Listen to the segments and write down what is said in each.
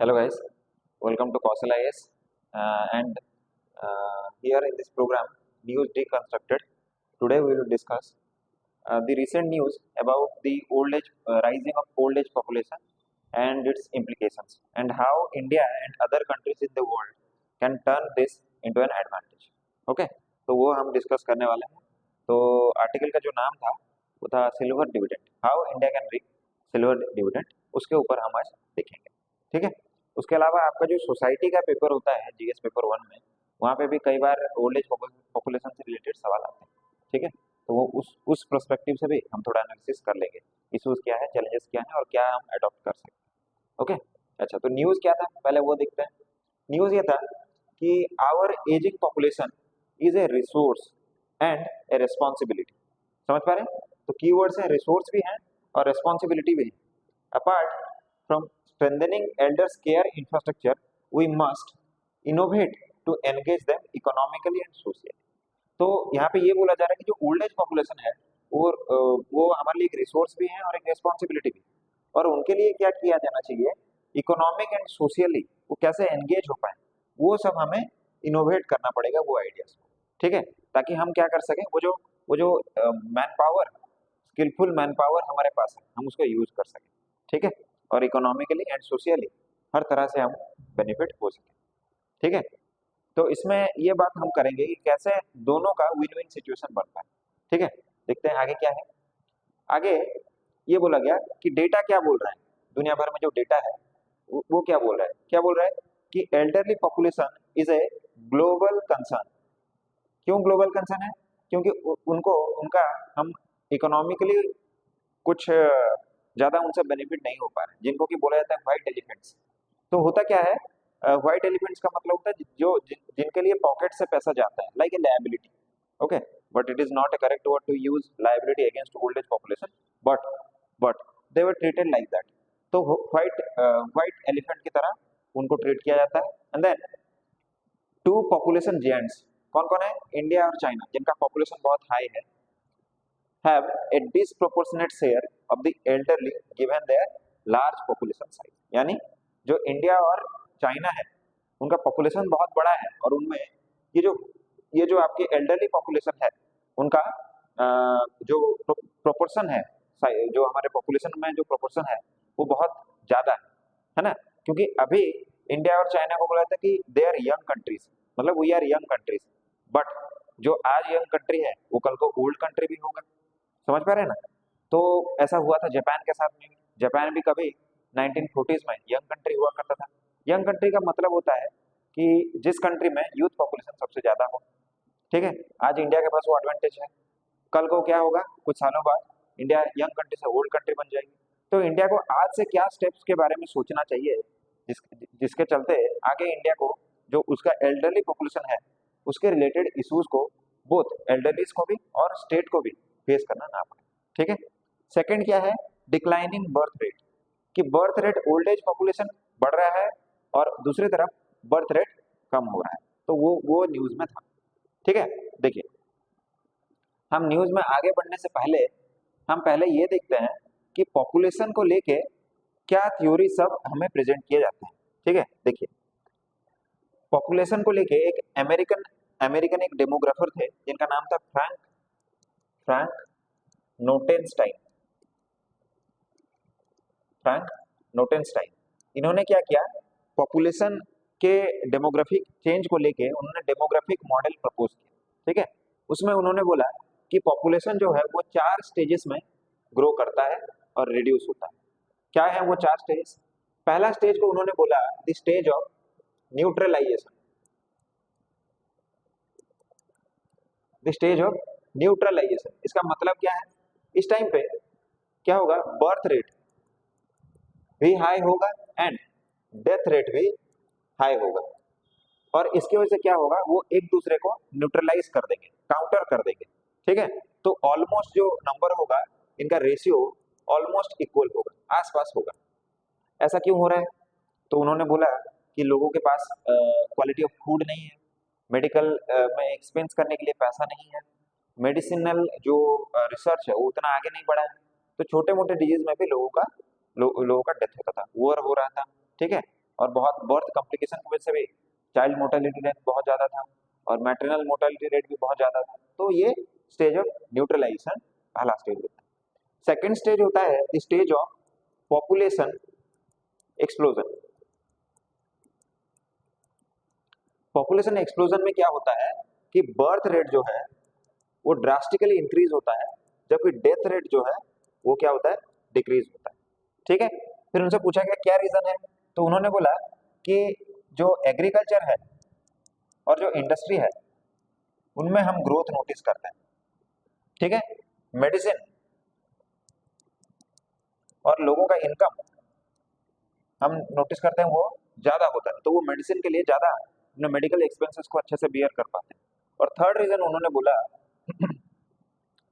Hello guys, welcome to Kaushal IAS and here in this program news deconstructed. Today we will discuss the recent news about the old age rising of old age population and its implications and how India and other countries in the world can turn this into an advantage. Okay, तो वो हम discuss करने वाले हैं. तो article का जो नाम था वो था silver dividend, how India can reap silver dividend. उसके ऊपर हम आज देखेंगे. ठीक है. उसके अलावा आपका जो सोसाइटी का पेपर होता है जीएस पेपर 1 में, वहाँ पे भी कई बार ओल्ड एज पॉपुलेशन से रिलेटेड सवाल आते हैं. ठीक है. तो वो उस पर्सपेक्टिव से भी हम थोड़ा एनालिसिस कर लेंगे. इश्यूज क्या है, चैलेंजेस क्या है और क्या हम अडॉप्ट कर सकते हैं. ओके. अच्छा, तो न्यूज़ क्या था पहले वो देखते हैं. न्यूज़ ये था कि our ageing population is a resource and a responsibility. समझ पा रहे हैं. तो कीवर्ड्स हैं, रिसोर्स भी हैं और रिस्पॉन्सिबिलिटी भी है. Apart from strengthening elders care infrastructure, we must innovate to engage them economically and socially. तो यहाँ पे ये बोला जा रहा है कि जो ओल्ड एज पॉपुलेशन है वो हमारे लिए एक रिसोर्स भी है और एक रिस्पॉन्सिबिलिटी भी. और उनके लिए क्या किया जाना चाहिए, इकोनॉमिक एंड सोशली वो कैसे एंगेज हो पाए, वो सब हमें इनोवेट करना पड़ेगा वो आइडियाज को. ठीक है. ताकि हम क्या कर सकें, वो जो man power, skilful man power हमारे पास है, हम उसको यूज कर सकें. ठीक है. और इकोनॉमिकली एंड सोशली हर तरह से हम बेनिफिट हो सके. ठीक है. तो इसमें ये बात हम करेंगे कि कैसे दोनों का विन विन सिचुएशन बनता है. ठीक है. देखते हैं आगे क्या है. आगे ये बोला गया कि डेटा क्या बोल रहा है, दुनिया भर में जो डेटा है वो क्या बोल रहा है कि elderly population is a global concern. क्यों ग्लोबल कंसर्न है? क्योंकि उनको उनका हम इकोनॉमिकली कुछ ज्यादा उनसे बेनिफिट नहीं हो पा रहे, जिनको कि बोला जाता है व्हाइट एलिफेंट्स. तो होता क्या है, व्हाइट एलिफेंट्स का मतलब होता है जिनके लिए पॉकेट से पैसा जाता है, like a liability. Okay. But it is not a correct word to use liability against old age population, but they were treated like that. तो व्हाइट एलिफेंट की तरह उनको ट्रीट किया जाता है. And then two population giants, कौन कौन है, इंडिया और चाइना, जिनका पॉपुलेशन बहुत हाई है, have a disproportionate share of the elderly given their large population size. यानी जो इंडिया और चाइना है उनका पॉपुलेशन बहुत बड़ा है और उनमें ये जो आपकी एल्डरली पॉपुलेशन है उनका जो प्रोपोर्शन है, जो हमारे पॉपुलेशन में जो प्रोपोर्शन है वो बहुत ज्यादा है ना. क्योंकि अभी इंडिया और चाइना को बोला था कि दे आर यंग कंट्रीज, मतलब we are young countries, but जो आज यंग कंट्री है वो कल को ओल्ड कंट्री भी होगा. समझ पा रहे हैं ना. तो ऐसा हुआ था जापान के साथ में. जापान भी कभी 1940s में यंग कंट्री हुआ करता था. यंग कंट्री का मतलब होता है कि जिस कंट्री में यूथ पॉपुलेशन सबसे ज्यादा हो. ठीक है. आज इंडिया के पास वो एडवांटेज है. कल को क्या होगा, कुछ सालों बाद इंडिया यंग कंट्री से ओल्ड कंट्री बन जाएगी. तो इंडिया को आज से क्या स्टेप्स के बारे में सोचना चाहिए जिसके चलते आगे इंडिया को जो उसका एल्डरली पॉपुलेशन है उसके रिलेटेड इश्यूज को बोथ एल्डरलीज को भी और स्टेट को भी फेस करना ना पड़े. ठीक है. सेकंड क्या है, डिक्लाइनिंग बर्थ रेट, कि birth rate old age population बढ़ रहा है और दूसरी तरफ बर्थ रेट कम हो रहा है. तो वो न्यूज में था. ठीक है. देखिए, हम न्यूज में आगे बढ़ने से पहले ये देखते हैं कि पॉपुलेशन को लेके क्या थ्योरी सब हमें प्रेजेंट किए जाते हैं. ठीक है. देखिए, पॉपुलेशन को लेके एक अमेरिकन एक डेमोग्राफर थे जिनका नाम था फ्रैंक नोटेनस्टाइन. इन्होंने क्या किया, पॉपुलेशन के डेमोग्राफिक चेंज को लेके उन्होंने डेमोग्राफिक मॉडल प्रपोज किया. ठीक है. उसमें उन्होंने बोला कि पॉपुलेशन जो है वो 4 स्टेजेस में ग्रो करता है और रिड्यूस होता है. क्या है वो 4 स्टेज? पहला स्टेज को उन्होंने बोला the stage of neutralisation. The stage of neutralisation, इसका मतलब क्या है, इस टाइम पे क्या होगा, बर्थ रेट भी हाई होगा एंड डेथ रेट भी हाई होगा. और इसकी वजह से क्या होगा, वो एक दूसरे को न्यूट्रलाइज कर देंगे, काउंटर कर देंगे. ठीक है. तो ऑलमोस्ट जो नंबर होगा इनका रेशियो ऑलमोस्ट इक्वल होगा, आसपास होगा. ऐसा क्यों हो रहा है? तो उन्होंने बोला कि लोगों के पास क्वालिटी ऑफ फूड नहीं है, मेडिकल में एक्सपेंस करने के लिए पैसा नहीं है, मेडिसिनल जो रिसर्च है वो उतना आगे नहीं बढ़ा है. तो छोटे मोटे डिजीज में भी लोगों का डेथ होता था, वॉर हो रहा था. ठीक है. और बहुत बर्थ कॉम्प्लिकेशन की वजह से भी चाइल्ड मोर्टेलिटी रेट बहुत ज़्यादा था और मैटरनल मोर्टेलिटी रेट भी बहुत ज़्यादा था। तो ये स्टेज ऑफ न्यूट्रलाइजेशन पहला स्टेज होता है। सेकेंड स्टेज होता है stage of population explosion. Population explosion में क्या होता है कि बर्थ रेट जो है वो ड्रास्टिकली इंक्रीज होता है, जबकि डेथ रेट जो है वो क्या होता है, डिक्रीज होता है। ठीक है, फिर उनसे पूछा गया क्या रीजन है, तो उन्होंने बोला कि जो एग्रीकल्चर है और जो इंडस्ट्री है उनमें हम ग्रोथ नोटिस करते हैं। ठीक है, मेडिसिन और लोगों का इनकम हम नोटिस करते हैं वो ज्यादा होता है, तो वो मेडिसिन के लिए ज्यादा अपने मेडिकल एक्सपेंसेस को अच्छे से बियर कर पाते हैं। और थर्ड रीजन उन्होंने बोला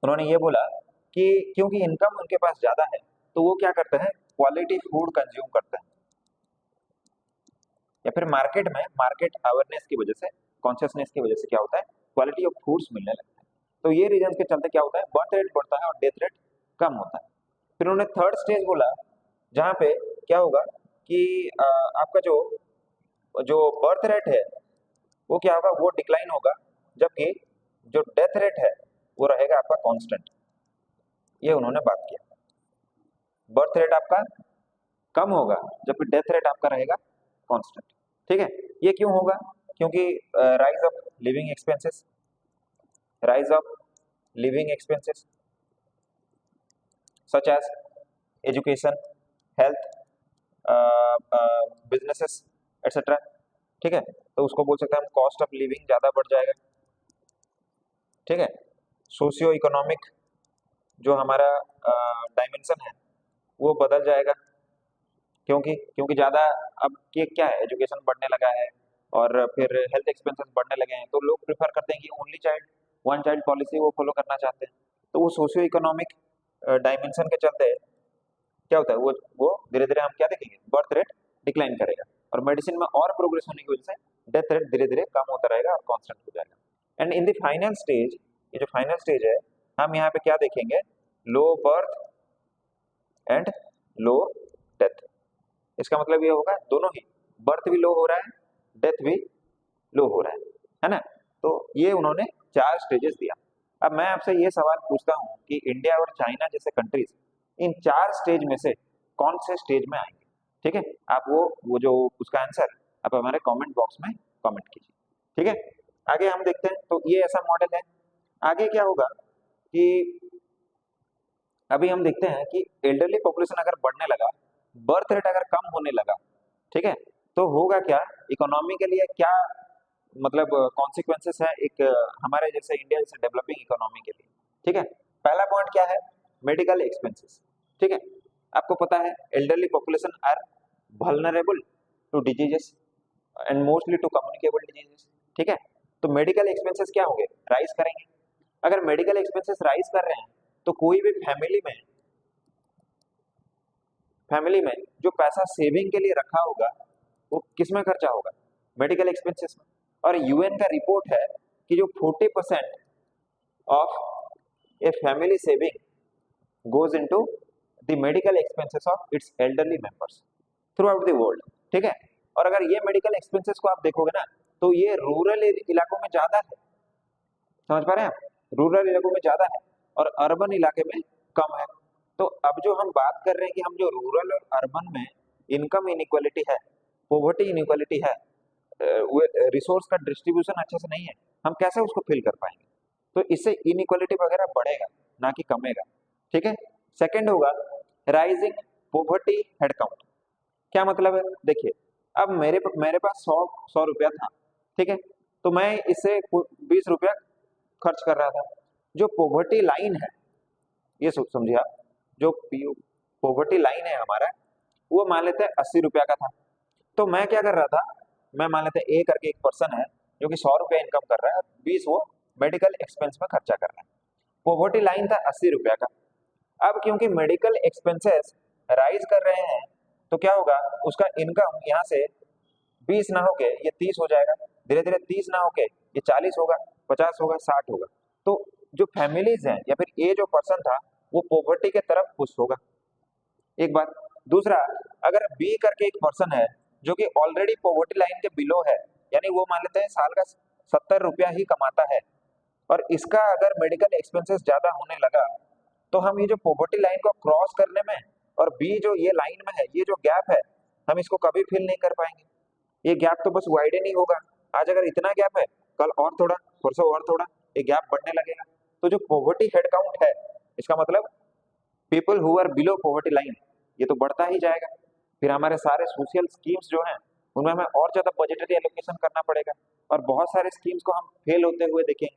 उन्होंने ये बोला कि क्योंकि इनकम उनके पास ज्यादा है तो वो क्या करते हैं, क्वालिटी फूड कंज्यूम करते हैं, या फिर मार्केट अवेयरनेस की वजह से, कॉन्शियसनेस की वजह से क्या होता है, क्वालिटी ऑफ फूड्स मिलने लगता है। तो ये रीजन के चलते क्या होता है, बर्थ रेट बढ़ता है और डेथ रेट कम होता है। फिर उन्होंने थर्ड स्टेज बोला जहाँ पे क्या होगा कि आपका जो जो बर्थ रेट है वो क्या होगा, वो डिक्लाइन होगा, जबकि जो डेथ रेट है वो रहेगा आपका कांस्टेंट। ये उन्होंने बात किया, बर्थ रेट आपका कम होगा जबकि डेथ रेट आपका रहेगा कांस्टेंट। ठीक है, ये क्यों होगा, क्योंकि rise of living expenses, rise of living expenses such as education, health, businesses etcetera. ठीक है, तो उसको बोल सकते हैं हम कॉस्ट ऑफ लिविंग ज्यादा बढ़ जाएगा। ठीक है, सोशियो इकोनॉमिक जो हमारा डायमेंशन है वो बदल जाएगा, क्योंकि ज्यादा अब के क्या है, एजुकेशन बढ़ने लगा है और फिर हेल्थ एक्सपेंसेस बढ़ने लगे हैं, तो लोग प्रेफर करते हैं कि only child one child policy वो फॉलो करना चाहते हैं। तो वो सोशियो इकोनॉमिक डायमेंशन के चलते क्या होता है, वो धीरे धीरे हम क्या देखेंगे, बर्थ रेट डिक्लाइन करेगा और मेडिसिन में और प्रोग्रेस होने की वजह से डेथ रेट धीरे धीरे कम होता रहेगा और कांस्टेंट हो जाएगा। And in the final stage, ये जो फाइनल स्टेज है, हम यहाँ पे क्या देखेंगे, low birth and low death. इसका मतलब ये होगा दोनों ही, बर्थ भी लो हो रहा है, डेथ भी लो हो रहा है ना। तो ये उन्होंने 4 स्टेजेस दिया। अब मैं आपसे ये सवाल पूछता हूँ कि इंडिया और चाइना जैसे कंट्रीज इन 4 स्टेज में से कौन से स्टेज में आएंगे। ठीक है, आप वो जो उसका आंसर आप हमारे कमेंट बॉक्स में कमेंट कीजिए। ठीक है, आगे हम देखते हैं। तो ये ऐसा मॉडल है। आगे क्या होगा कि अभी हम देखते हैं कि एल्डरली पॉपुलेशन अगर बढ़ने लगा, बर्थ रेट अगर कम होने लगा, ठीक है, तो होगा क्या, इकोनॉमी के लिए क्या मतलब कॉन्सिक्वेंसेस है एक हमारे जैसे इंडिया जैसे डेवलपिंग इकोनॉमी के लिए। ठीक है, पहला पॉइंट क्या है, मेडिकल एक्सपेंसेस। ठीक है, आपको पता है elderly population are vulnerable to diseases and mostly to communicable diseases. ठीक है, तो मेडिकल एक्सपेंसेस क्या होंगे, राइज करेंगे। अगर मेडिकल एक्सपेंसेस राइज कर रहे हैं तो कोई भी फैमिली में जो पैसा सेविंग के लिए रखा होगा वो किस में खर्चा होगा, मेडिकल एक्सपेंसेस में। और यूएन का रिपोर्ट है कि जो 40% of a family saving goes into the medical expenses of its elderly members through out the world. ठीक है, और अगर ये मेडिकल एक्सपेंसेस को आप देखोगे ना तो ये रूरल इलाकों में ज्यादा है, समझ पा रहे हैं आप, रूरल इलाकों में ज्यादा है और अर्बन इलाके में कम है। तो अब जो हम बात कर रहे हैं कि हम जो रूरल और अर्बन में इनकम इनइक्वालिटी है, पॉवर्टी इनइक्वालिटी है, रिसोर्स का डिस्ट्रीब्यूशन अच्छे से नहीं है, हम कैसे उसको फिल कर पाएंगे। तो इससे इनइक्वालिटी वगैरह बढ़ेगा ना कि कमेगा। ठीक है, सेकंड होगा राइजिंग पॉवर्टी हेड काउंट। क्या मतलब है, देखिए अब मेरे पास 100 रुपया था, ठीक है, तो मैं इससे 20 रुपया खर्च कर रहा था। जो पॉवर्टी लाइन है, ये समझिए आप, जो पॉवर्टी लाइन है हमारा, वो मान लेते हैं 80 रुपया का था। तो मैं क्या कर रहा था, मैं मान लेते हैं ए करके एक पर्सन है जो कि 100 रुपया इनकम कर रहा है, 20 वो मेडिकल एक्सपेंस में खर्चा कर रहा है। पॉवर्टी लाइन था 80 रुपया का। अब क्योंकि मेडिकल एक्सपेंसेस राइज कर रहे हैं तो क्या होगा, उसका इनकम यहाँ से 20 ना होके ये 30 हो जाएगा, धीरे धीरे 30 ना होके ये 40 होगा, 50 होगा, 60 होगा। तो जो फैमिलीज हैं या फिर ये जो पर्सन था वो पॉवर्टी के तरफ पुश होगा, एक बात। दूसरा, अगर बी करके एक पर्सन है जो कि ऑलरेडी पॉवर्टी लाइन के बिलो है, यानी वो मान लेते हैं साल का 70 रुपया ही कमाता है, और इसका अगर मेडिकल एक्सपेंसेस ज्यादा होने लगा तो हम ये जो पॉवर्टी लाइन को क्रॉस करने में और बी जो ये लाइन में है, ये जो गैप है, हम इसको कभी फिल नहीं कर पाएंगे। ये गैप तो बस वाइडन ही होगा। आज अगर इतना गैप है, कल और थोड़ा, परसों और थोड़ा, ये गैप बढ़ने लगेगा। तो जो पॉवर्टी हेड काउंट है, इसका मतलब people who are below poverty line, ये तो बढ़ता ही जाएगा। फिर हमारे सारे सोशल स्कीम्स जो हैं उनमें हमें और ज्यादा बजटरी एलोकेशन करना पड़ेगा, और बहुत सारे स्कीम्स को हम फेल होते हुए देखेंगे,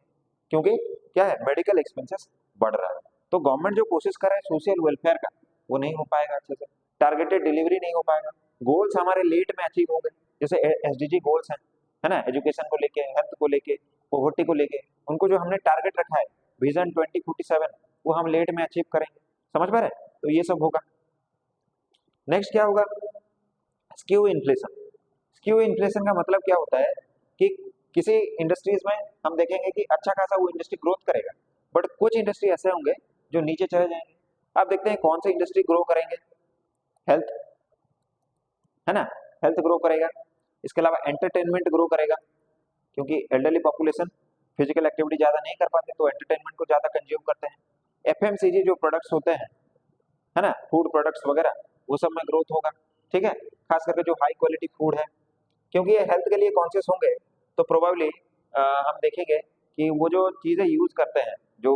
क्योंकि क्या है, मेडिकल एक्सपेंसेस बढ़ रहा है। तो गवर्नमेंट जो कोशिश कर रहा है सोशल वेलफेयर का, वो नहीं हो पाएगा अच्छे से, टारगेटेड डिलीवरी नहीं हो पाएगा, गोल्स हमारे लेट में अचीव होंगे। जैसे एसडीजी गोल्स हैं, है ना, एजुकेशन को लेके, हेल्थ को लेके, पॉवर्टी को लेके, उनको जो हमने टारगेट रखा है विजन 2047, वो हम लेट में अचीव करेंगे। समझ पा रहे हैं? तो ये सब होगा। नेक्स्ट क्या होगा, स्क्यू इन्फ्लेशन। स्क्यू इन्फ्लेशन का मतलब क्या होता है कि किसी इंडस्ट्रीज में हम देखेंगे कि अच्छा खासा वो इंडस्ट्री ग्रोथ करेगा, बट कुछ इंडस्ट्री ऐसे होंगे जो नीचे चले जाएंगे। आप देखते हैं कौन से इंडस्ट्री ग्रो करेंगे, हेल्थ, है ना, हेल्थ ग्रो करेगा। इसके अलावा एंटरटेनमेंट ग्रो करेगा, क्योंकि एल्डरली पॉपुलेशन फिजिकल एक्टिविटी ज्यादा नहीं कर पाते, तो एंटरटेनमेंट को ज्यादा कंज्यूम करते हैं। एफएमसीजी जो प्रोडक्ट्स होते हैं, है ना, फूड प्रोडक्ट्स वगैरह, वो सब में ग्रोथ होगा। ठीक है, खास करके जो हाई क्वालिटी फूड है, क्योंकि ये हेल्थ के लिए कॉन्शियस होंगे, तो प्रोबेबली हम देखेंगे कि वो जो चीजें यूज करते हैं, जो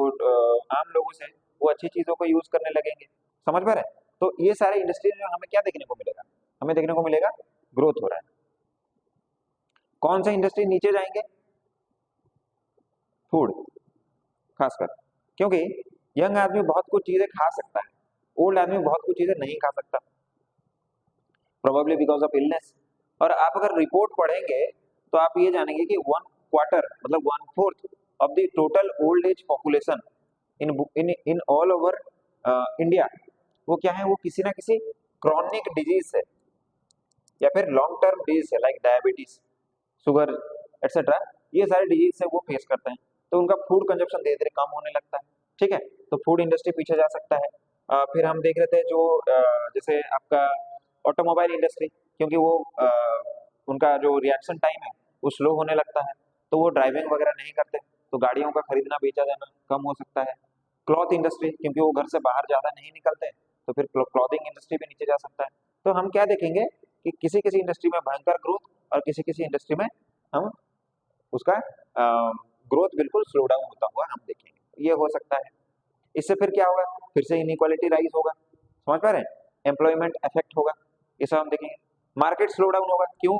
आम लोगों से, वो अच्छी चीजों को यूज करने लगेंगे। समझ पा रहे हैं? तो ये सारे इंडस्ट्रीज में हमें क्या देखने को मिलेगा, हमें देखने को मिलेगा ग्रोथ हो रहा है। कौन से इंडस्ट्री नीचे जाएंगे, फूड खासकर, क्योंकि यंग आदमी बहुत कुछ चीजें खा सकता है, ओल्ड आदमी बहुत कुछ चीजें नहीं खा सकता, प्रोबेबली बिकॉज ऑफ इलनेस। और आप अगर रिपोर्ट पढ़ेंगे तो आप ये जानेंगे कि 1/4 मतलब 1/4 of the total old age population in in in all over India, वो क्या है, वो किसी ना किसी क्रॉनिक डिजीज है या फिर लॉन्ग टर्म डिजीज है, लाइक डायबिटीज, शुगर एक्सेट्रा। ये सारे डिजीज से वो फेस करते हैं, तो उनका फूड कंजप्शन धीरे धीरे कम होने लगता है। ठीक है, तो फूड इंडस्ट्री पीछे जा सकता है। फिर हम देख रहे थे जो जैसे आपका ऑटोमोबाइल इंडस्ट्री, क्योंकि वो उनका जो रिएक्शन टाइम है वो स्लो होने लगता है, तो वो ड्राइविंग वगैरह नहीं करते, तो गाड़ियों का खरीदना बेचा जाना कम हो सकता है। क्लॉथ इंडस्ट्री, क्योंकि वो घर से बाहर ज्यादा नहीं निकलते, तो फिर क्लॉथिंग इंडस्ट्री भी नीचे जा सकता है। तो हम क्या देखेंगे कि किसी किसी इंडस्ट्री में भयंकर ग्रोथ, और किसी किसी इंडस्ट्री में हम उसका ग्रोथ बिल्कुल स्लो डाउन होता हुआ हम देखेंगे, ये हो सकता है। इससे फिर क्या होगा, फिर से इनइक्वालिटी राइज होगा। समझ पा रहे हैं? एम्प्लॉयमेंट इफेक्ट होगा, ये सब हम देखेंगे। मार्केट स्लो डाउन होगा, क्यों?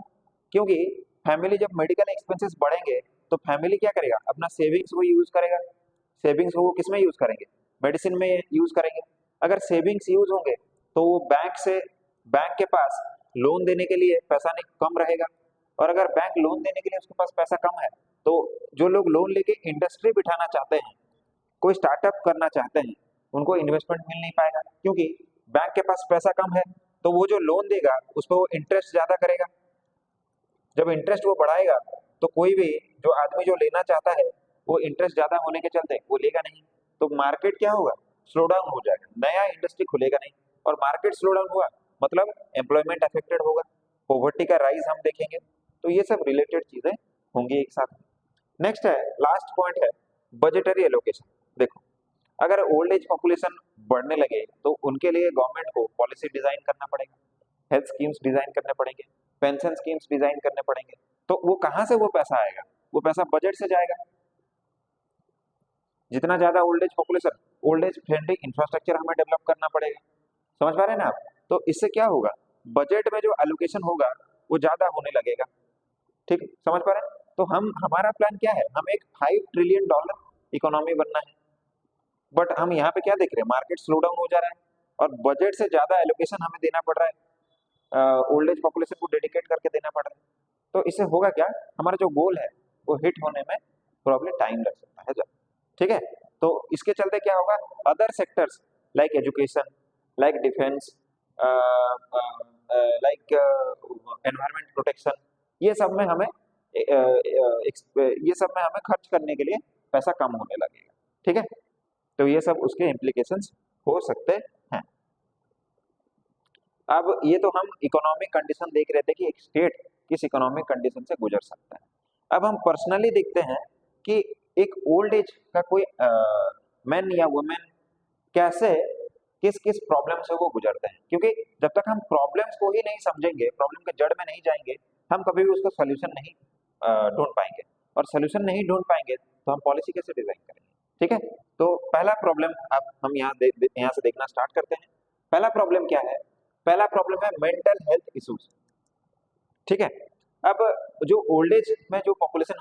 क्योंकि फैमिली जब मेडिकल एक्सपेंसेस बढ़ेंगे तो फैमिली क्या करेगा, अपना सेविंग्स को यूज करेगा। सेविंग्स को वो किस में यूज करेंगे, मेडिसिन में यूज करेंगे। अगर सेविंग्स यूज होंगे तो वो बैंक के पास लोन देने के लिए पैसा नहीं कम रहेगा, और अगर बैंक लोन देने के लिए उसके पास पैसा कम है, तो जो लोग लोन लेके इंडस्ट्री बिठाना चाहते हैं, कोई स्टार्टअप करना चाहते हैं, उनको इन्वेस्टमेंट मिल नहीं पाएगा, क्योंकि बैंक के पास पैसा कम है। तो वो जो लोन देगा उस पर वो इंटरेस्ट ज्यादा करेगा। जब इंटरेस्ट वो बढ़ाएगा तो कोई भी जो आदमी जो लेना चाहता है, वो इंटरेस्ट ज्यादा होने के चलते वो लेगा नहीं, तो मार्केट क्या होगा, स्लो डाउन हो जाएगा, नया इंडस्ट्री खुलेगा नहीं। और मार्केट स्लो डाउन हुआ मतलब एम्प्लॉयमेंट अफेक्टेड होगा, पॉवर्टी का राइज हम देखेंगे। तो ये सब रिलेटेड चीजें होंगी एक साथ। नेक्स्ट है, लास्ट पॉइंट है बजटरी एलोकेशन। देखो, अगर ओल्ड एज पॉपुलेशन बढ़ने लगे तो उनके लिए गवर्नमेंट को पॉलिसी डिजाइन करना पड़ेगा, हेल्थ स्कीम्स डिजाइन करने पड़ेंगे, पेंशन स्कीम्स डिजाइन करने पड़ेंगे। तो वो कहाँ से वो पैसा आएगा, वो पैसा बजट से जाएगा। जितना ज्यादा old age population, old age friendly infrastructure हमें डेवलप करना पड़ेगा। समझ पा रहे हैं ना आप? तो इससे क्या होगा, बजट में जो एलोकेशन होगा वो ज्यादा होने लगेगा। ठीक, समझ पा रहे हैं? तो हम, हमारा प्लान क्या है, हम एक $5 ट्रिलियन इकोनॉमी बनना है, बट हम यहाँ पे क्या देख रहे हैं, मार्केट स्लो डाउन हो जा रहा है, और बजट से ज्यादा एलोकेशन हमें देना पड़ रहा है, ओल्ड एज पॉपुलेशन को डेडिकेट करके देना पड़ रहा है। तो इससे होगा क्या, हमारा जो गोल है वो हिट होने में प्रॉब्लम टाइम लग सकता है जब। ठीक है, तो इसके चलते क्या होगा, other sectors like education, like defence, like environment protection, ये सब में हमें ये सब में हमें खर्च करने के लिए पैसा कम होने लगेगा। ठीक है, तो ये सब उसके इम्प्लीकेशंस हो सकते हैं। अब ये तो हम इकोनॉमिक कंडीशन देख रहे थे कि एक स्टेट किस इकोनॉमिक कंडीशन से गुजर सकता है। अब हम पर्सनली देखते हैं कि एक ओल्ड एज का कोई मैन या वुमेन कैसे किस किस प्रॉब्लम से वो गुजरते हैं, क्योंकि जब तक हम प्रॉब्लम्स को ही नहीं समझेंगे, प्रॉब्लम के जड़ में नहीं जाएंगे, हम कभी भी उसका सोल्यूशन नहीं ढूंढ पाएंगे, और सोल्यूशन नहीं ढूंढ पाएंगे तो हम पॉलिसी कैसे डिजाइन करेंगे। ठीक है, तो पहला प्रॉब्लम अब हम यहाँ से देखना स्टार्ट करते हैं। पहला प्रॉब्लम क्या है? पहला प्रॉब्लम है मेंटल हेल्थ इश्यूज। ठीक है, अब जो ओल्ड एज में जो पॉपुलेशन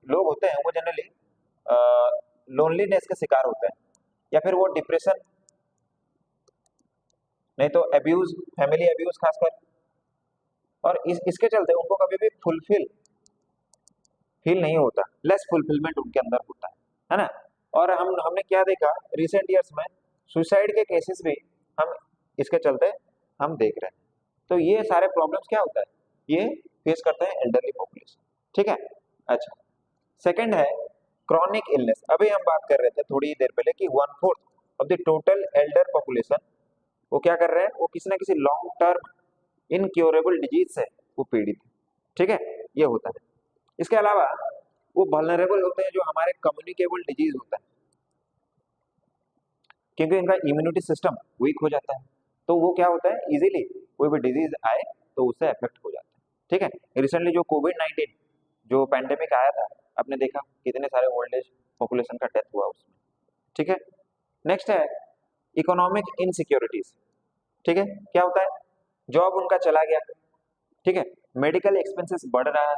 लोग होते हैं वो जनरली लोनलीनेस के शिकार होते हैं, या फिर वो डिप्रेशन, नहीं तो एब्यूज, फैमिली एब्यूज खासकर, और इसके चलते उनको कभी भी फुलफिल फील नहीं होता, लेस फुलफिलमेंट उनके अंदर होता है ना। और हमने क्या देखा रिसेंट ईयर्स में, सुसाइड के केसेस भी हम इसके चलते हम देख रहे हैं। तो ये सारे प्रॉब्लम्स क्या होता है, ये फेस करते हैं एल्डरली पॉपुलेशन। ठीक है, अच्छा, सेकंड है क्रॉनिक इलनेस। अभी हम बात कर रहे थे थोड़ी देर पहले कि 1/4 of the total Elder population वो क्या कर रहे हैं, वो किसी ना किसी लॉन्ग टर्म इनक्योरेबल डिजीज से वो पीड़ित है। ठीक है, ये होता है। इसके अलावा वो वल्नरेबल होते हैं जो हमारे कम्युनिकेबल डिजीज होता है, क्योंकि इनका इम्यूनिटी सिस्टम वीक हो जाता है, तो वो क्या होता है, इजीली कोई भी डिजीज आए तो उससे अफेक्ट हो जाता है। ठीक है, रिसेंटली जो कोविड-19 जो पैंडेमिक आया था, आपने देखा कितने सारे ओल्ड एज पॉपुलेशन का डेथ हुआ उसमें। ठीक है, नेक्स्ट है इकोनॉमिक इनसिक्योरिटीज। ठीक है, क्या होता है, जॉब उनका चला गया, ठीक है, मेडिकल एक्सपेंसेस बढ़ रहा है,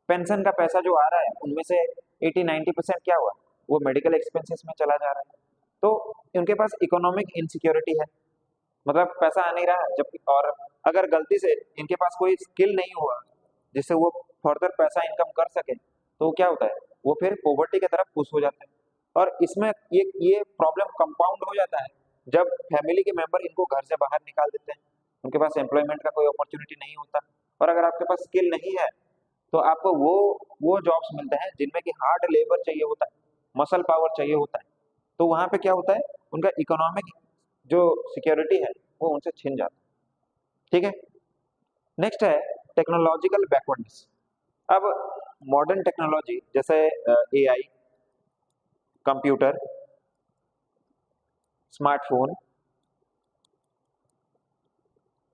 पेंशन का पैसा जो आ रहा है उनमें से 80-90% क्या हुआ, वो मेडिकल एक्सपेंसेस में चला जा रहा है। तो उनके पास इकोनॉमिक इनसिक्योरिटी है, मतलब पैसा आ नहीं रहा है, जबकि और अगर गलती से इनके पास कोई स्किल नहीं हुआ जिससे वो फर्दर पैसा इनकम कर सके, तो क्या होता है, वो फिर पॉवर्टी की तरफ पुश हो जाता है। और इसमें ये प्रॉब्लम कंपाउंड हो जाता है जब फैमिली के मेंबर इनको घर से बाहर निकाल देते हैं, उनके पास एम्प्लॉयमेंट का कोई अपॉर्चुनिटी नहीं होता, और अगर आपके पास स्किल नहीं है तो आपको वो जॉब्स मिलते हैं जिनमें कि हार्ड लेबर चाहिए होता है, मसल पावर चाहिए होता है, तो वहां पे क्या होता है, उनका इकोनॉमिक जो सिक्योरिटी है वो उनसे छिन जाता है। ठीक है, नेक्स्ट है टेक्नोलॉजिकल बैकवर्डनेस। अब मॉडर्न टेक्नोलॉजी जैसे एआई, कंप्यूटर, स्मार्टफोन,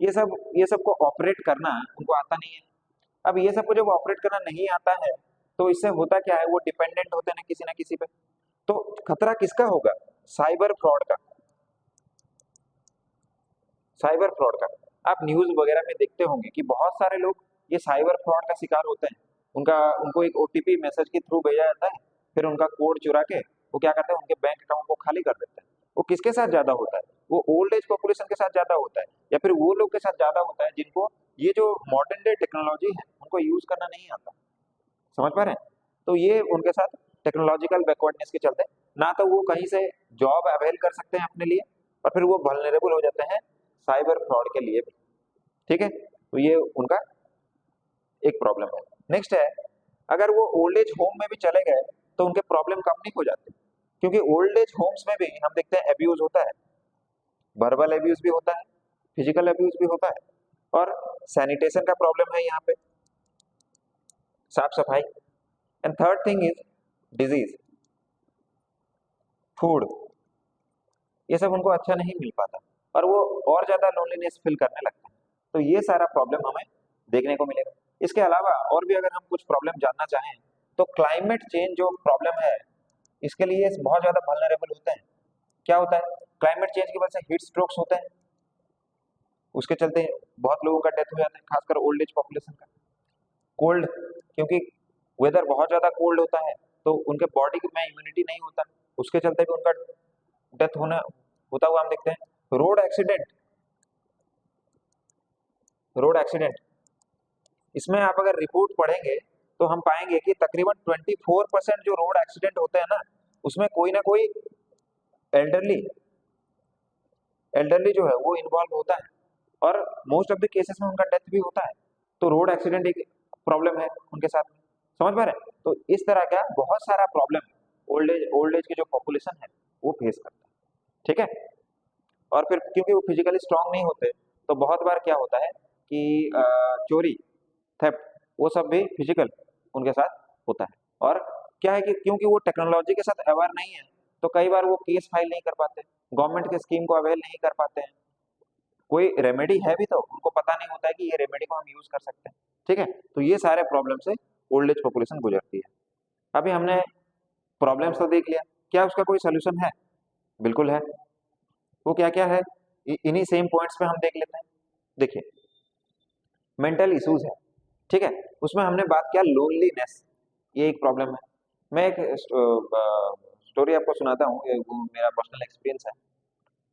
ये सब को ऑपरेट करना उनको आता नहीं है। अब ये सब को जब ऑपरेट करना नहीं आता है तो इससे होता क्या है, वो डिपेंडेंट होते हैं किसी ना किसी पे। तो खतरा किसका होगा, साइबर फ्रॉड का, साइबर फ्रॉड का। आप न्यूज वगैरह में देखते होंगे कि बहुत सारे लोग ये साइबर फ्रॉड का शिकार होते हैं। उनको एक ओटीपी मैसेज के थ्रू भेजा जाता है, फिर उनका कोड चुरा के वो क्या करते हैं, उनके बैंक अकाउंट को खाली कर देते हैं। वो किसके साथ ज्यादा होता है, वो ओल्ड एज पॉपुलेशन के साथ ज्यादा होता है, या फिर वो लोग के साथ ज्यादा होता है जिनको ये जो मॉडर्न डे टेक्नोलॉजी है उनको यूज करना नहीं आता। समझ पा रहे हैं? तो ये उनके साथ टेक्नोलॉजिकल बैकवर्डनेस के चलते ना तो वो कहीं से जॉब अवेल कर सकते हैं अपने लिए, और फिर वो वल्नरेबल हो जाते हैं साइबर फ्रॉड के लिए भी। ठीक है, तो ये उनका एक प्रॉब्लम है। नेक्स्ट है, अगर वो ओल्ड एज होम में भी चले गए तो उनके प्रॉब्लम कम नहीं हो जाते, क्योंकि ओल्ड एज होम्स में भी हम देखते हैं एब्यूज होता है, वर्बल एब्यूज भी होता है, फिजिकल एब्यूज भी होता है, और सैनिटेशन का प्रॉब्लम है यहाँ पे, साफ सफाई। And third thing is disease, food, ये सब उनको अच्छा नहीं मिल पाता, और वो और ज्यादा लोनलीनेस फील करने लगते हैं। तो ये सारा प्रॉब्लम हमें देखने को मिलेगा। इसके अलावा और भी अगर हम कुछ प्रॉब्लम जानना चाहें तो क्लाइमेट चेंज जो प्रॉब्लम है, इसके लिए बहुत ज्यादा वल्नरेबल होते हैं। क्या होता है, क्लाइमेट चेंज की वजह से हीट स्ट्रोक्स होते हैं, उसके चलते बहुत लोगों का डेथ हो जाता है, खासकर ओल्ड एज पॉपुलेशन का। कोल्ड, क्योंकि वेदर बहुत ज्यादा कोल्ड होता है तो उनके बॉडी में इम्यूनिटी नहीं होता, उसके चलते भी उनका डेथ होता हुआ हम देखते हैं। रोड एक्सीडेंट, रोड एक्सीडेंट, इसमें आप अगर रिपोर्ट पढ़ेंगे तो हम पाएंगे कि तकरीबन 24% जो रोड एक्सीडेंट होते हैं ना, उसमें कोई ना कोई एल्डरली एल्डरली जो है वो इन्वॉल्व होता है, और मोस्ट ऑफ द केसेस में उनका डेथ भी होता है। तो रोड एक्सीडेंट एक प्रॉब्लम है उनके साथ में। समझ पा रहे हैं? तो इस तरह का बहुत सारा प्रॉब्लम ओल्ड एज की जो पॉपुलेशन है वो फेस करता है। ठीक है, और फिर क्योंकि वो फिजिकली स्ट्रांग नहीं होते तो बहुत बार क्या होता है कि चोरी, थेफ्ट, वो सब भी फिजिकल उनके साथ होता है। और क्या है कि क्योंकि वो टेक्नोलॉजी के साथ अवेयर नहीं है, तो कई बार वो केस फाइल नहीं कर पाते, गवर्नमेंट के स्कीम को अवेल नहीं कर पाते हैं। कोई रेमेडी है भी तो उनको पता नहीं होता है कि ये रेमेडी को हम यूज कर सकते हैं। ठीक है, तो ये सारे प्रॉब्लम से ओल्ड एज पॉपुलेशन गुजरती है। अभी हमने प्रॉब्लम्स तो देख लिया, क्या उसका कोई सोल्यूशन है? बिल्कुल है। वो क्या क्या है, इन्हीं सेम पॉइंट्स पे हम देख लेते हैं। देखिए, मेंटल इश्यूज है, ठीक है, उसमें हमने बात किया लोनलीनेस, ये एक प्रॉब्लम है। मैं एक स्टोरी आपको सुनाता हूँ, वो मेरा पर्सनल एक्सपीरियंस है।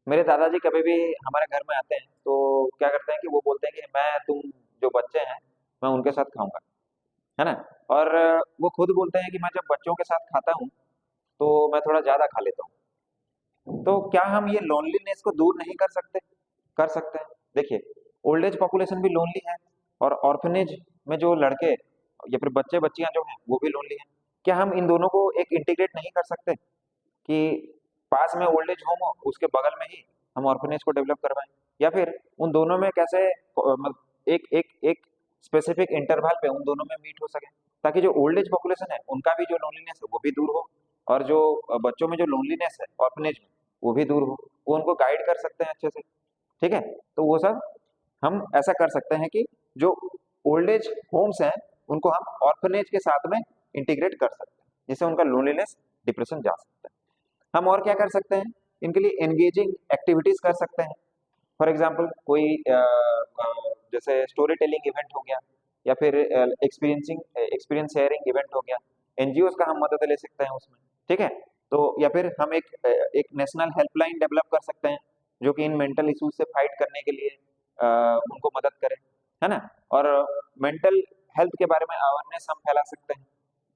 मेरे दादाजी कभी भी हमारे घर में आते हैं तो क्या करते हैं कि वो बोलते हैं कि मैं तुम जो बच्चे हैं मैं उनके साथ खाऊंगा, है ना। और वो खुद बोलते हैं कि मैं जब बच्चों के साथ खाता हूँ तो मैं थोड़ा ज्यादा खा लेता हूँ। तो क्या हम ये लोनलीनेस को दूर नहीं कर सकते? कर सकते हैं। देखिए, ओल्ड एज पॉपुलेशन भी लोनली है, और ऑर्फनेज में जो लड़के या फिर बच्चे बच्चियां जो हैं वो भी लोनली हैं। क्या हम इन दोनों को एक इंटीग्रेट नहीं कर सकते कि पास में ओल्ड एज होम हो, उसके बगल में ही हम ऑर्फनेज को डेवलप करवाएं? या फिर उन दोनों में कैसे मतलब एक एक एक स्पेसिफिक इंटरवल पे उन दोनों में मीट हो सके, ताकि जो ओल्ड एज पॉपुलेशन है उनका भी जो लोनलीनेस है वो भी दूर हो, और जो बच्चों में जो लोनलीनेस है ऑर्फनेज में वो भी दूर हो। वो उनको गाइड कर सकते हैं अच्छे से। ठीक है, तो वो सब हम ऐसा कर सकते हैं कि जो ओल्ड एज होम्स हैं उनको हम ऑर्फनेज के साथ में इंटीग्रेट कर सकते हैं, जिससे उनका लोनलीनेस, डिप्रेशन जा सकता है। हम और क्या कर सकते हैं? इनके लिए एंगेजिंग एक्टिविटीज कर सकते हैं। फॉर एग्जाम्पल कोई जैसे स्टोरी टेलिंग इवेंट हो गया, या फिर एक्सपीरियंस शेयरिंग इवेंट हो गया, एनजीओ का हम मदद ले सकते हैं उसमें। ठीक है, तो या फिर हम एक नेशनल हेल्पलाइन डेवलप कर सकते हैं जो कि इन मेंटल इश्यूज से फाइट करने के लिए उनको मदद करे, है ना। और मेंटल हेल्थ के बारे में अवेयरनेस हम फैला सकते हैं।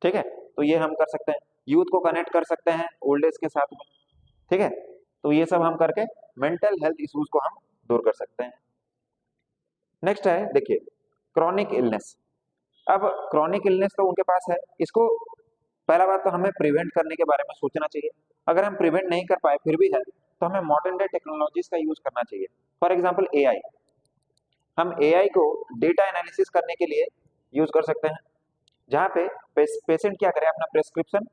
ठीक है, तो ये हम कर सकते हैं। यूथ को कनेक्ट कर सकते हैं ओल्ड एज के साथ में। ठीक है, तो ये सब हम करके मेंटल हेल्थ इश्यूज को हम दूर कर सकते हैं। नेक्स्ट है, देखिए, क्रॉनिक इलनेस। अब क्रॉनिक इलनेस तो उनके पास है, इसको पहला बात तो हमें प्रिवेंट करने के बारे में सोचना चाहिए। अगर हम प्रिवेंट नहीं कर पाए फिर भी है, तो हमें मॉडर्न डे टेक्नोलॉजीज का यूज करना चाहिए। फॉर एग्जाम्पल एआई, हम एआई को डेटा एनालिसिस करने के लिए यूज कर सकते हैं, जहाँ पे पेशेंट क्या करे, अपना प्रेस्क्रिप्शन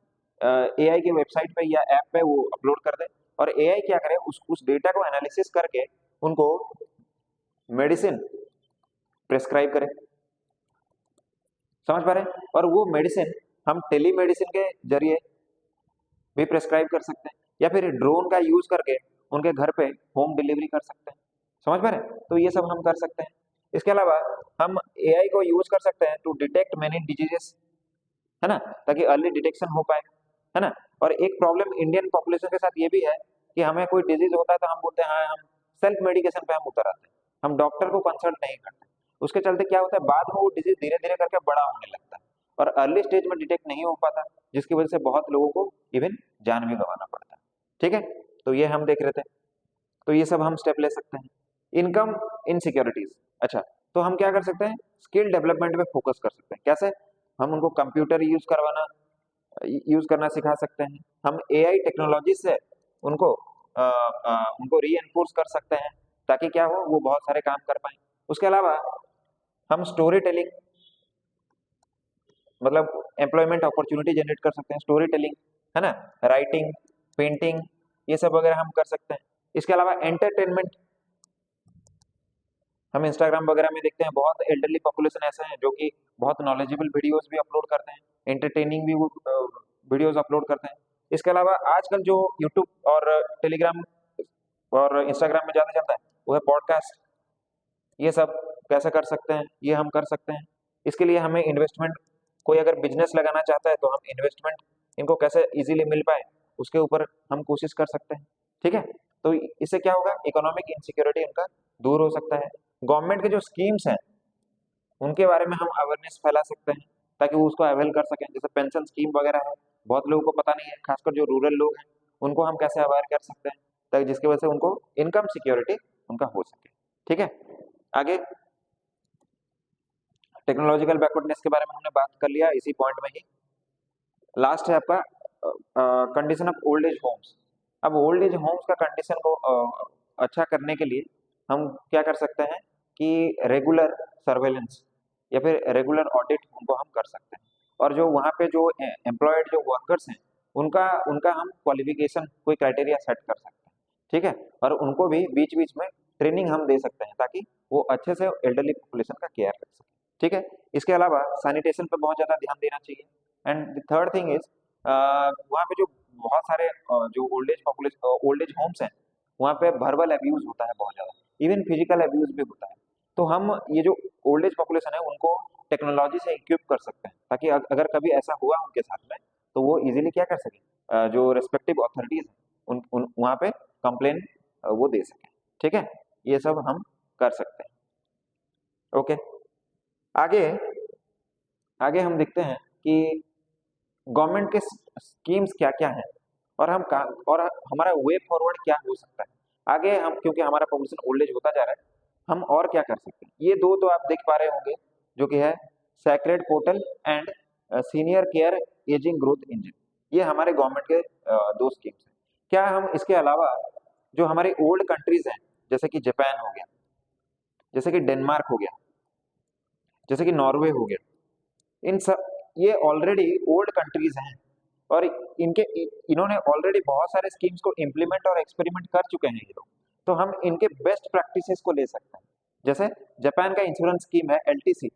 एआई की वेबसाइट पे या ऐप पे वो अपलोड कर दे, और एआई क्या करे, उस डेटा को एनालिसिस करके उनको मेडिसिन प्रेस्क्राइब करे। समझ पा रहे हैं? और वो मेडिसिन हम टेली मेडिसिन के जरिए भी प्रेस्क्राइब कर सकते हैं, या फिर ड्रोन का यूज करके उनके घर पे होम डिलीवरी कर सकते हैं। समझ पा रहे हैं? तो ये सब हम कर सकते हैं। इसके अलावा हम एआई को यूज कर सकते हैं टू डिटेक्ट मेनी डिजीजेस, है ना, ताकि अर्ली डिटेक्शन हो पाए, है ना। और एक प्रॉब्लम इंडियन पॉपुलेशन के साथ ये भी है कि हमें कोई डिजीज होता है तो हम बोलते हैं हाँ, हम सेल्फ मेडिकेशन पे हम उतर आते हैं, हम डॉक्टर को कंसल्ट नहीं करते। उसके चलते क्या होता है, बाद में वो डिजीज धीरे धीरे करके बड़ा होने लगता है, और अर्ली स्टेज में डिटेक्ट नहीं हो पाता, जिसकी वजह से बहुत लोगों को इवन जान भी गंवाना पड़ता है। ठीक है, तो ये हम देख रहे थे, तो ये सब हम स्टेप ले सकते हैं। इनकम इनसिक्योरिटीज, अच्छा, तो हम क्या कर सकते हैं, स्किल डेवलपमेंट पे फोकस कर सकते हैं। कैसे? हम उनको कंप्यूटर यूज करना सिखा सकते हैं। हम एआई टेक्नोलॉजी से उनको उनको री एनफोर्स कर सकते हैं, ताकि क्या हो, वो बहुत सारे काम कर पाए। उसके अलावा हम स्टोरी टेलिंग, मतलब एम्प्लॉयमेंट अपॉर्चुनिटी जनरेट कर सकते हैं, स्टोरी टेलिंग, है ना, राइटिंग, पेंटिंग, ये सब वगैरह हम कर सकते हैं। इसके अलावा एंटरटेनमेंट, हम इंस्टाग्राम वगैरह में देखते हैं बहुत एल्डरली पॉपुलेशन ऐसे हैं जो कि बहुत नॉलेजेबल वीडियोस भी अपलोड करते हैं, एंटरटेनिंग भी वीडियोस अपलोड करते हैं। इसके अलावा आजकल जो यूट्यूब और टेलीग्राम और इंस्टाग्राम में ज़्यादा चलता है वो है पॉडकास्ट। ये सब कैसे कर सकते हैं, ये हम कर सकते हैं। इसके लिए हमें इन्वेस्टमेंट, कोई अगर बिजनेस लगाना चाहता है तो हम इन्वेस्टमेंट इनको कैसे इजीली मिल पाए उसके ऊपर हम कोशिश कर सकते हैं। ठीक है, तो इससे क्या होगा, इकोनॉमिक इनसिक्योरिटी इनका दूर हो सकता है। गवर्नमेंट के जो स्कीम्स हैं उनके बारे में हम अवेयरनेस फैला सकते हैं, ताकि वो उसको अवेल कर सकें। जैसे पेंशन स्कीम वगैरह है, बहुत लोगों को पता नहीं है, खासकर जो रूरल लोग हैं उनको हम कैसे अवेयर कर सकते हैं, ताकि जिसकी वजह से उनको इनकम सिक्योरिटी उनका हो सके। ठीक है, आगे टेक्नोलॉजिकल बैकवर्डनेस के बारे में हमने बात कर लिया इसी पॉइंट में ही। लास्ट है आपका condition of old age homes. अब ओल्ड एज होम्स का कंडीशन को अच्छा करने के लिए हम क्या कर सकते हैं कि रेगुलर सर्वेलेंस या फिर रेगुलर ऑडिट उनको हम कर सकते हैं। और जो वहाँ पे जो एम्प्लॉयड जो वर्कर्स हैं उनका उनका हम क्वालिफिकेशन कोई क्राइटेरिया सेट कर सकते हैं, ठीक है। और उनको भी बीच बीच में ट्रेनिंग हम दे सकते हैं ताकि वो अच्छे से एल्डरली पॉपुलेशन का केयर कर सके, ठीक है। इसके अलावा सैनिटेशन पर बहुत ज़्यादा ध्यान देना चाहिए। And the third thing is वहाँ पे जो बहुत सारे जो ओल्ड एज होम्स हैं वहाँ पे वर्बल अब्यूज होता है बहुत ज़्यादा, इवन फिजिकल अब्यूज भी होता है। तो हम ये जो ओल्ड एज पॉपुलेशन है उनको टेक्नोलॉजी से इक्विप कर सकते हैं ताकि अगर कभी ऐसा हुआ उनके साथ में तो वो इजीली क्या कर सके, जो रेस्पेक्टिव अथॉरिटीज हैं उन वहाँ पे कंप्लेन वो दे सकें, ठीक है। ये सब हम कर सकते हैं। ओके, आगे आगे हम देखते हैं कि गवर्नमेंट के स्कीम्स क्या क्या हैं और और हमारा वे फॉरवर्ड क्या हो सकता है आगे। हम क्योंकि हमारा पॉपुलेशन ओल्ड एज होता जा रहा है, हम और क्या कर सकते हैं। ये दो तो आप देख पा रहे होंगे जो कि है sacred portal and senior care ageing growth engine. ये हमारे गवर्नमेंट के दो स्कीम्स हैं। क्या हम इसके अलावा जो हमारे ओल्ड कंट्रीज हैं जैसे कि जापान हो गया, जैसे कि डेनमार्क हो गया, जैसे कि नॉर्वे हो गया, इन सब ये ऑलरेडी ओल्ड कंट्रीज हैं और इनके इन्होंने ऑलरेडी बहुत सारे स्कीम्स को इम्प्लीमेंट और एक्सपेरिमेंट कर चुके हैं ये लोग। तो हम इनके बेस्ट प्रैक्टिसेस को ले सकते हैं। जैसे जापान का इंश्योरेंस स्कीम है एलटीसी,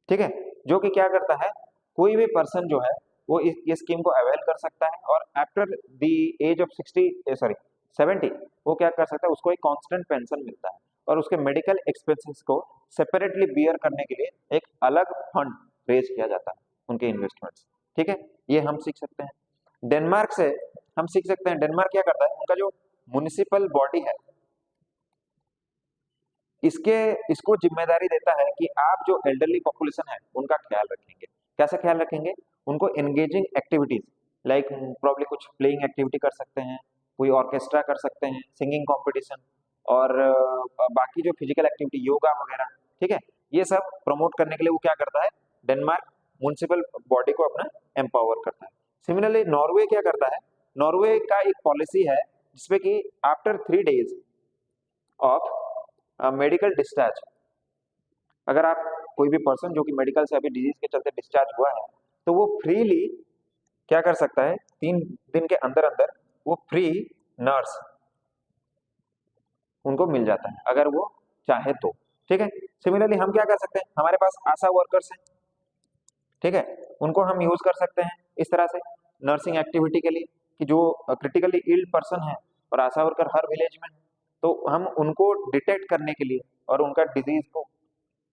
ठीक है, जो कि क्या करता है कोई भी पर्सन जो है वो ये स्कीम को अवेल कर सकता है और आफ्टर द एज ऑफ 70 वो क्या कर सकता है, उसको एक कांस्टेंट पेंशन मिलता है और उसके मेडिकल एक्सपेंसेस को सेपरेटली बियर करने के लिए एक अलग फंड रेज किया जाता है उनके इन्वेस्टमेंट्स, ठीक है। ये हम सीख सकते हैं डेनमार्क से। हम सीख सकते हैं डेनमार्क क्या करता है, उनका जो म्युनिसिपल बॉडी है इसके इसको जिम्मेदारी देता है कि आप जो एल्डरली पॉपुलेशन है उनका ख्याल रखेंगे। कैसे ख्याल रखेंगे, उनको एंगेजिंग एक्टिविटीज लाइक प्रॉब्ली कुछ प्लेइंग एक्टिविटी कर सकते हैं, कोई ऑर्केस्ट्रा कर सकते हैं, सिंगिंग कंपटीशन और बाकी जो फिजिकल एक्टिविटी योगा वगैरह, ठीक है। ये सब प्रमोट करने के लिए वो क्या करता है, डेनमार्क म्युनिसिपल बॉडी को अपना एम्पावर करता है। सिमिलरली नॉर्वे क्या करता है, नॉर्वे का एक पॉलिसी है जिसमें कि after 3 days of medical discharge, अगर आप कोई भी पर्सन जो कि मेडिकल से अभी डिजीज के चलते डिस्चार्ज हुआ है तो वो फ्रीली क्या कर सकता है, 3 दिन के अंदर अंदर वो फ्री नर्स उनको मिल जाता है अगर वो चाहे तो, ठीक है। सिमिलरली हम क्या कर सकते हैं, हमारे पास आशा वर्कर्स हैं, ठीक है, उनको हम यूज कर सकते हैं इस तरह से नर्सिंग एक्टिविटी के लिए कि जो क्रिटिकली इल्ड पर्सन है और आशा वर्कर हर विलेज में है तो हम उनको डिटेक्ट करने के लिए और उनका डिजीज को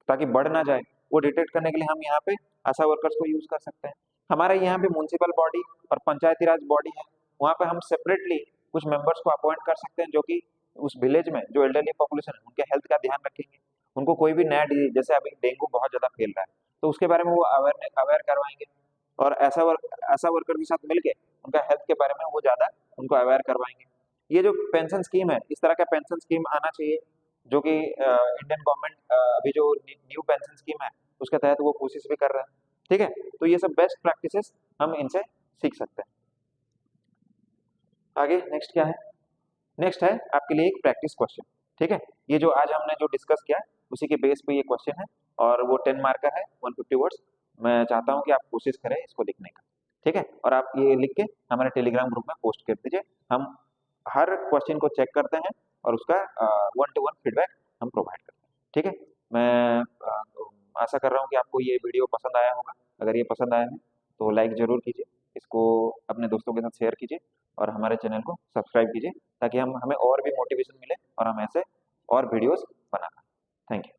ताकि बढ़ ना जाए वो डिटेक्ट करने के लिए हम यहाँ पे आशा वर्कर्स को यूज कर सकते हैं। हमारे यहाँ पे म्युनिसिपल बॉडी और पंचायती राज बॉडी है, वहाँ पे हम सेपरेटली कुछ मेंबर्स को अपॉइंट कर सकते हैं जो कि उस विलेज में जो एल्डरली पॉपुलेशन है उनके हेल्थ का ध्यान रखेंगे। उनको कोई भी नया डिजीज जैसे अभी डेंगू बहुत ज्यादा फैल रहा है तो उसके बारे में वो अवेयर करवाएंगे और ऐसा वर्कर के साथ मिलके उनका हेल्थ के बारे में वो ज्यादा उनको अवेयर करवाएंगे। ये जो पेंशन स्कीम है इस तरह का पेंशन स्कीम आना चाहिए जो कि इंडियन गवर्नमेंट अभी जो न्यू पेंशन स्कीम है उसके तहत वो कोशिश भी कर रहा है, ठीक है। तो ये सब बेस्ट प्रैक्टिसेस हम इनसे सीख सकते हैं। आगे नेक्स्ट क्या है, नेक्स्ट है आपके लिए एक प्रैक्टिस क्वेश्चन, ठीक है। ये जो आज हमने जो डिस्कस किया उसी के बेस पे ये क्वेश्चन है और वो 10 मार्कर है 150 वर्ड्स। मैं चाहता हूँ कि आप कोशिश करें इसको लिखने का, ठीक है। और आप ये लिख के हमारे टेलीग्राम ग्रुप में पोस्ट कर दीजिए। हम हर क्वेश्चन को चेक करते हैं और उसका 1-to-1 फीडबैक हम प्रोवाइड करते हैं, ठीक है। मैं आशा कर रहा हूँ कि आपको ये वीडियो पसंद आया होगा। अगर ये पसंद आया है तो लाइक जरूर कीजिए, इसको अपने दोस्तों के साथ शेयर कीजिए और हमारे चैनल को सब्सक्राइब कीजिए ताकि हम हमें और भी मोटिवेशन मिले और हम ऐसे और वीडियोस बना पाएं। Thank you.